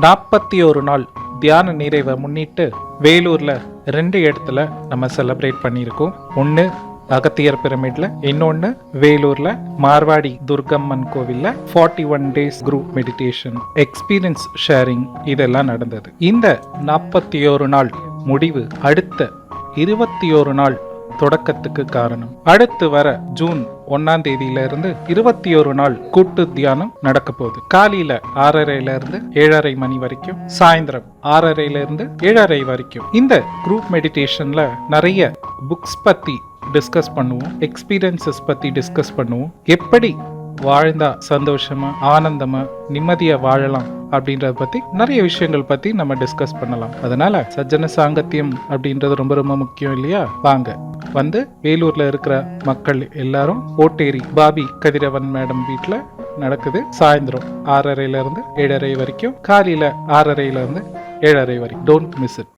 41 நாள் தியான நிறைவை முன்னிட்டு வேலூர்ல 2 இடத்துல நம்ம செலிப்ரேட் பண்ணியிருக்கோம். ஒன்று அகத்தியர் பிரமிட்ல, இன்னொன்று வேலூர்ல மார்வாடி துர்கம்மன் கோவில்ல 41 days group meditation experience sharing இதெல்லாம் நடந்தது. இந்த 41 நாள் முடிவு அடுத்த 21 நாள் தொடக்கத்துக்கு காரணம். அடுத்து வர ஜூன் 1ஆம் தேதியிலிருந்து 21 நாள் கூட்டு தியானம் நடக்க போகுது. காலையில 6:30 இருந்து 7:30 மணி வரைக்கும், சாயந்தரம் 6:30 இருந்து 7:30 வரைக்கும். இந்த குரூப் மெடிடேஷன்ல நிறைய புக்ஸ் பத்தி டிஸ்கஸ் பண்ணுவோம், எக்ஸ்பீரியன்சஸ் பத்தி டிஸ்கஸ் பண்ணுவோம், எப்படி வாழ்ந்தா சந்தோஷமா ஆனந்தமா நிம்மதியா வாழலாம் அப்படின்றத பத்தி நிறைய விஷயங்கள் பத்தி நம்ம டிஸ்கஸ் பண்ணலாம். அதனால சஜ்ஜன சாங்கத்தியம் அப்படின்றது ரொம்ப ரொம்ப முக்கியம் இல்லையா? வாங்க வந்து வேலூர்ல இருக்கிற மக்கள் எல்லாரும் ஓட்டேரி பாபி கதிரவன் மேடம் வீட்டுல நடக்குது. சாயந்தரம் 6:30 இருந்து 7:30 வரைக்கும், காலையில 6:30 இருந்து 7:30 வரைக்கும். Don't miss it.